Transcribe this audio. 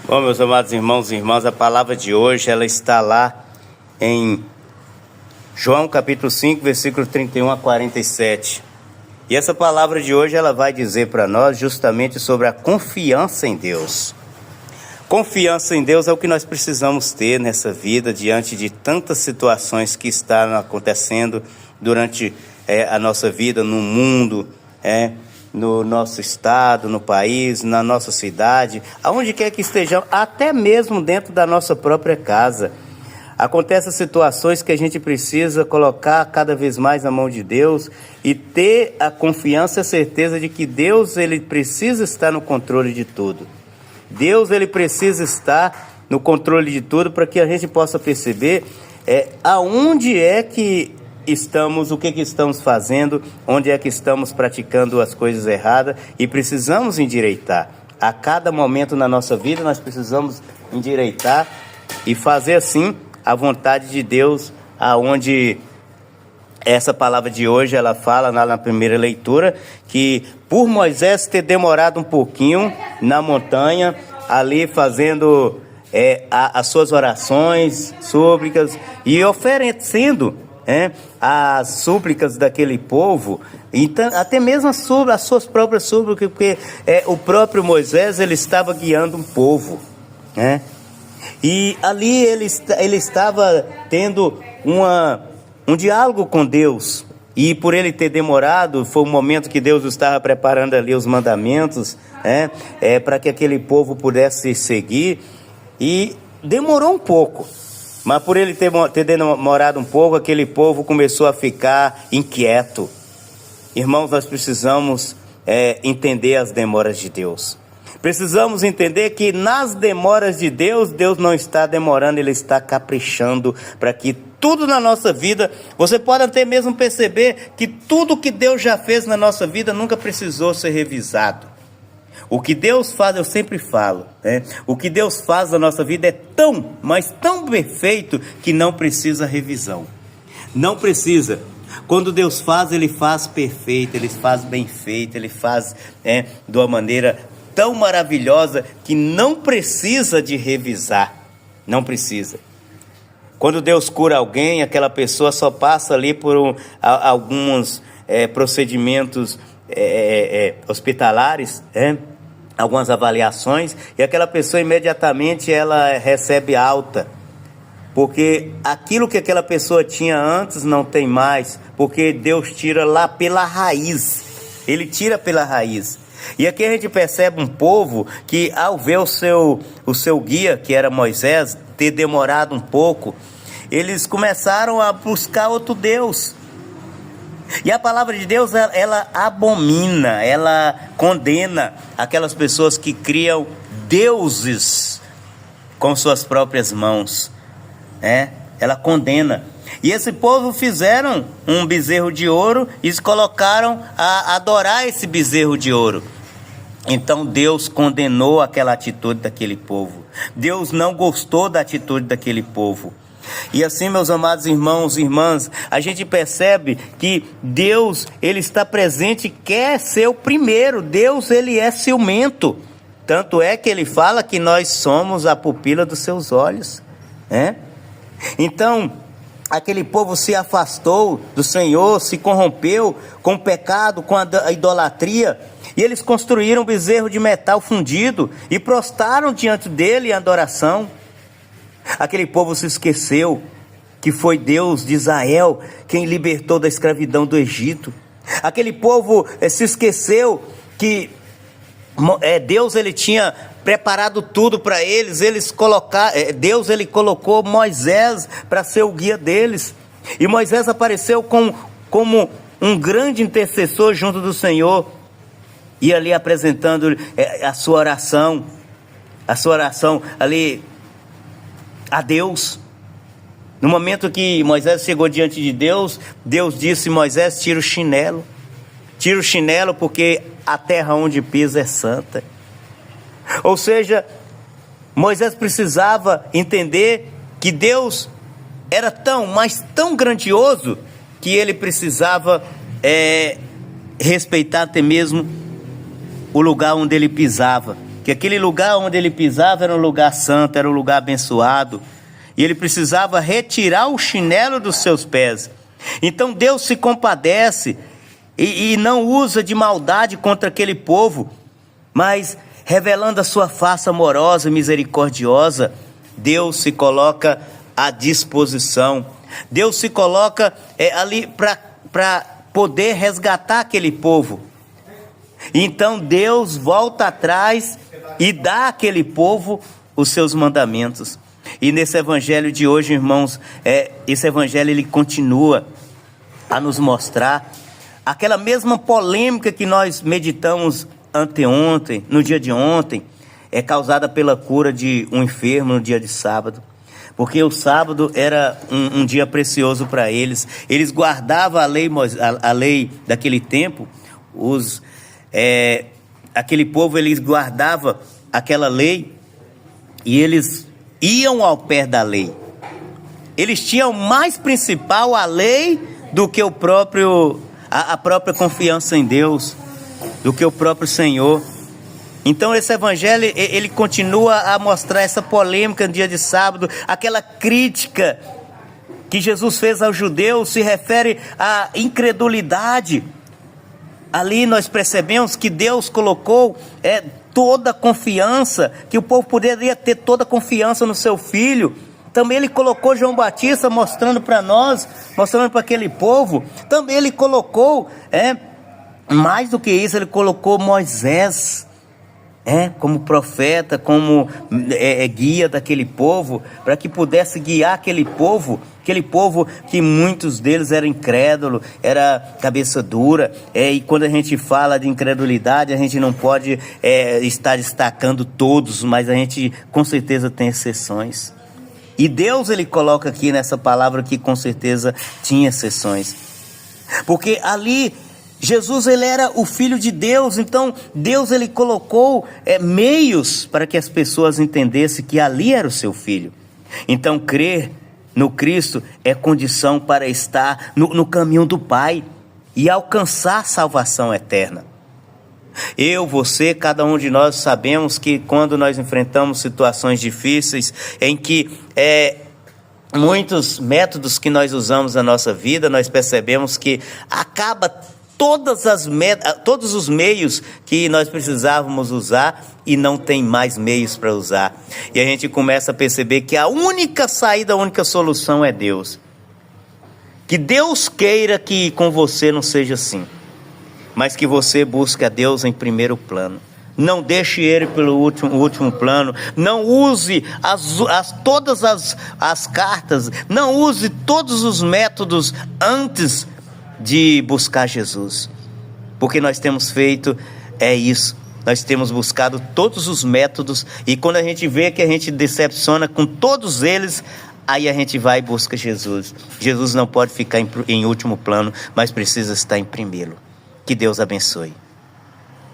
Bom, meus amados irmãos e irmãs, a palavra de hoje, ela está lá em João capítulo 5, versículo 31 a 47. E essa palavra de hoje, ela vai dizer para nós justamente sobre a confiança em Deus. Confiança em Deus é o que nós precisamos ter nessa vida, diante de tantas situações que estão acontecendo durante a nossa vida, no mundo, no nosso estado, no país, na nossa cidade, aonde quer que estejamos, até mesmo dentro da nossa própria casa. Acontecem situações que a gente precisa colocar cada vez mais na mão de Deus e ter a confiança e a certeza de que Deus, ele precisa estar no controle de tudo. Deus, ele precisa estar no controle de tudo para que a gente possa perceber aonde é que estamos, o que estamos fazendo, onde é que estamos praticando as coisas erradas e precisamos endireitar. A cada momento na nossa vida nós precisamos endireitar e fazer assim a vontade de Deus, aonde essa palavra de hoje ela fala lá na primeira leitura que por Moisés ter demorado um pouquinho na montanha, ali fazendo as suas orações, súplicas e oferecendo as súplicas daquele povo, então, até mesmo as suas próprias súplicas, porque o próprio Moisés ele estava guiando um povo, e ali ele estava tendo um diálogo com Deus, e por ele ter demorado, foi um momento que Deus estava preparando ali os mandamentos, para que aquele povo pudesse seguir, e demorou um pouco. Mas por ele ter demorado um pouco, aquele povo começou a ficar inquieto. Irmãos, nós precisamos entender as demoras de Deus. Precisamos entender que nas demoras de Deus, Deus não está demorando, Ele está caprichando para que tudo na nossa vida, você pode até mesmo perceber que tudo que Deus já fez na nossa vida nunca precisou ser revisado. O que Deus faz, eu sempre falo, o que Deus faz na nossa vida é tão, mas tão perfeito que não precisa revisão. Não precisa. Quando Deus faz, Ele faz perfeito, Ele faz bem feito, Ele faz de uma maneira tão maravilhosa que não precisa de revisar. Não precisa. Quando Deus cura alguém, aquela pessoa só passa ali por alguns procedimentos hospitalares, algumas avaliações, e aquela pessoa imediatamente ela recebe alta, porque aquilo que aquela pessoa tinha antes não tem mais, porque Deus tira lá pela raiz, Ele tira pela raiz. E aqui a gente percebe um povo que ao ver o seu guia, que era Moisés, ter demorado um pouco, eles começaram a buscar outro Deus. E a palavra de Deus, ela abomina, ela condena aquelas pessoas que criam deuses com suas próprias mãos. Ela condena. E esse povo fizeram um bezerro de ouro e se colocaram a adorar esse bezerro de ouro. Então Deus condenou aquela atitude daquele povo. Deus não gostou da atitude daquele povo. E assim, meus amados irmãos e irmãs, a gente percebe que Deus, Ele está presente e quer ser o primeiro. Deus, Ele é ciumento. Tanto é que Ele fala que nós somos a pupila dos seus olhos. Então, aquele povo se afastou do Senhor, se corrompeu com o pecado, com a idolatria. E eles construíram um bezerro de metal fundido e prostraram diante dele em adoração. Aquele povo se esqueceu que foi Deus de Israel quem libertou da escravidão do Egito. Aquele povo se esqueceu que Deus ele tinha preparado tudo para eles. Deus ele colocou Moisés para ser o guia deles. E Moisés apareceu como um grande intercessor junto do Senhor. E ali apresentando a sua oração ali a Deus. No momento que Moisés chegou diante de Deus, Deus disse: Moisés, tira o chinelo. Tira o chinelo porque a terra onde pisa é santa. Ou seja, Moisés precisava entender que Deus era tão, mas tão grandioso, que ele precisava respeitar até mesmo o lugar onde ele pisava. que aquele lugar onde ele pisava era um lugar santo, era um lugar abençoado, e ele precisava retirar o chinelo dos seus pés. Então Deus se compadece e não usa de maldade contra aquele povo, mas revelando a sua face amorosa e misericordiosa, Deus se coloca à disposição. Deus se coloca ali para poder resgatar aquele povo. Então Deus volta atrás e dá àquele povo os seus mandamentos. E nesse evangelho de hoje, irmãos, esse evangelho ele continua a nos mostrar aquela mesma polêmica que nós meditamos anteontem, no dia de ontem, é causada pela cura de um enfermo no dia de sábado. Porque o sábado era um dia precioso para eles. Eles guardavam a lei daquele tempo. Aquele povo, eles guardavam aquela lei e eles iam ao pé da lei. Eles tinham mais principal a lei do que a própria confiança em Deus, do que o próprio Senhor. Então esse evangelho, ele continua a mostrar essa polêmica no dia de sábado, aquela crítica que Jesus fez aos judeus, se refere à incredulidade. Ali nós percebemos que Deus colocou toda a confiança, que o povo poderia ter toda a confiança no seu Filho. Também ele colocou João Batista mostrando para nós, mostrando para aquele povo. Também ele colocou, mais do que isso, ele colocou Moisés, como profeta, como guia daquele povo, para que pudesse guiar aquele povo que muitos deles eram incrédulos, era cabeça dura, e quando a gente fala de incredulidade, a gente não pode estar destacando todos, mas a gente com certeza tem exceções. E Deus ele coloca aqui nessa palavra que com certeza tinha exceções, porque ali Jesus ele era o Filho de Deus, então Deus ele colocou meios para que as pessoas entendessem que ali era o seu Filho. Então crer no Cristo é condição para estar no caminho do Pai e alcançar salvação eterna. Eu, você, cada um de nós sabemos que quando nós enfrentamos situações difíceis, em que muitos métodos que nós usamos na nossa vida, nós percebemos que acaba todos os meios que nós precisávamos usar e não tem mais meios para usar. E a gente começa a perceber que a única saída, a única solução é Deus. Que Deus queira que com você não seja assim, mas que você busque a Deus em primeiro plano. Não deixe Ele pelo último plano. Não use todas as cartas. Não use todos os métodos antes de buscar Jesus. Porque nós temos feito isso. Nós temos buscado todos os métodos. E quando a gente vê que a gente decepciona com todos eles, aí a gente vai e busca Jesus. Jesus não pode ficar em último plano, mas precisa estar em primeiro. Que Deus abençoe.